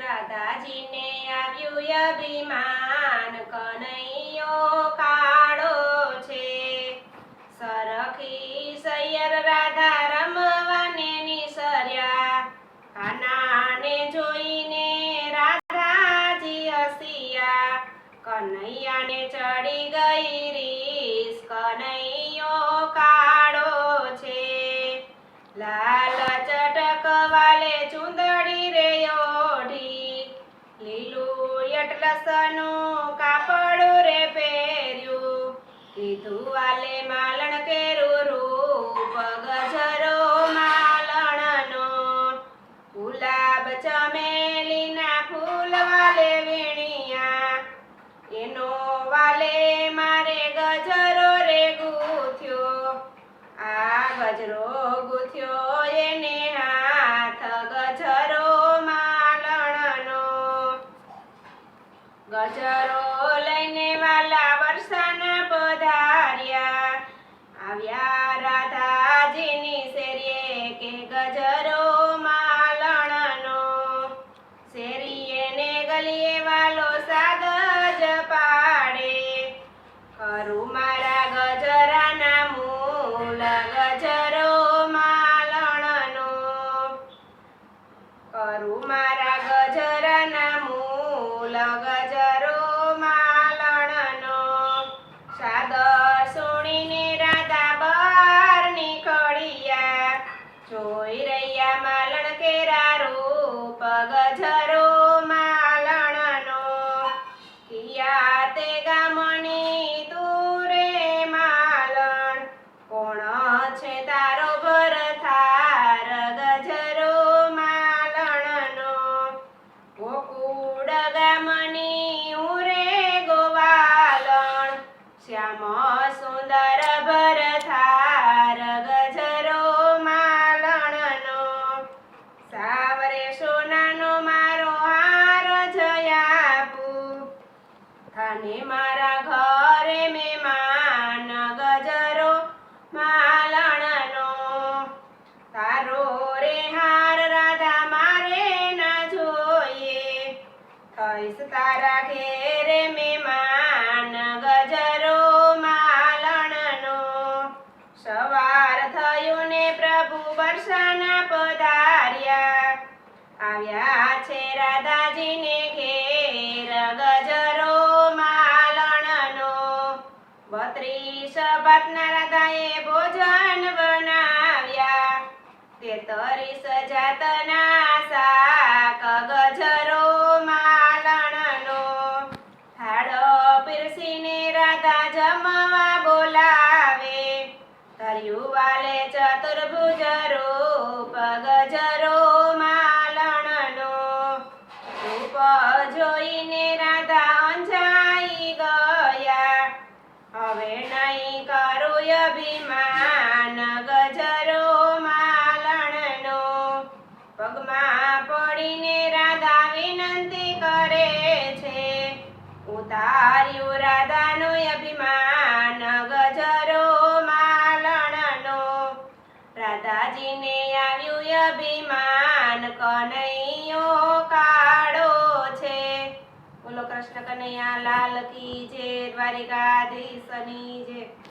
રાધાજીને આવ્યું અભિમાન, કનૈયો કાળો છે. સરખી સૈયર રાધા રમવાને નિસર્યા, કાનાને જોઈને રાધાજી હસ્યા. કનૈયાને ચડી ગઈ રીસ, કનૈયો કાળો છે. લાલ ચટક વાલે ચૂંદડી રે ઓઢી, લીલું એટલસનું કાપડ રે પહેર્યું. લીધું વાલે માલણ કેરું રૂપ, ગજરો માલણનો. ગુલાબ ચમેલીના ફૂલ વાલે વીણ્યા, એનો વાલે મારે ગજરો રે ગૂંથ્યો. આ ગજરો ગૂંથ્યો એને હાથ, ગજરો માલણનો. ગજરો લઈને વાલા વરસાના પધાર્યા, આવ્યા રાધાજીની શેરીએ કે ગજરો માલણનો. શેરીએ ને ગલીએ વાલો સાદ જ પાડે, કરું મારા ગજરાના મૂલ, ગજરો માલણનો. કરું મારા ગજરાના મૂલ, ગજરો માલણનો. સાદ સુણીને રાધા બહાર નીકળ્યા, જોઈ રહ્યા માલણ કેરા રૂપ, ગજરો માલણનો. કિયા તે ગામની તું રે માલણ, કોણ છે તારો ભરથાર, ગજરો માલણનો. ગોકુળ ગામની હું રે ગોવાલણ, શ્યામ સુંદર ભરથાર, ગજરો માલણનો. સાવરે સોનાનો મારો હાર જયાપું, થાને મારા ઘરે મહેમાન, ગજરો માલણનો. તારો રે હાર રાધા મારે ના જોઈએ, થઈશ તારા ઘેરે મહેમાન, ગજરો માલણનો. સવાર થયું ને પ્રભુ બરસાના પધાર્યા, આવ્યા છે રાધાજીને ઘેર, ગજરો માલણનો. 32 ભાતના રાધાએ ભોજન બનાવ્યા, 33 જાતના શાક, ગજરો માલણનો. થાળ પીરસીને રાધા જમવા બોલાવે, ધર્યું વાલે ચતુર્ભુજ રૂપ, ગજરો માલણનો. રૂપ જોઈને રાધા અંજાઈ ગયા, હવે નહીં કરું અભિમાન, ગજરો માલણનો. પગમાં પડીને રાધા વિનંતી કરે છે, ઉતાર્યું રાધાનું અભિમાન, ગજરો માલણનો. રાધાજીને આવ્યું અભિમાન, કનૈયો કાળો છે. બોલો કૃષ્ણ કનૈયા લાલ કી જય, દ્વારિકાધીશની જય.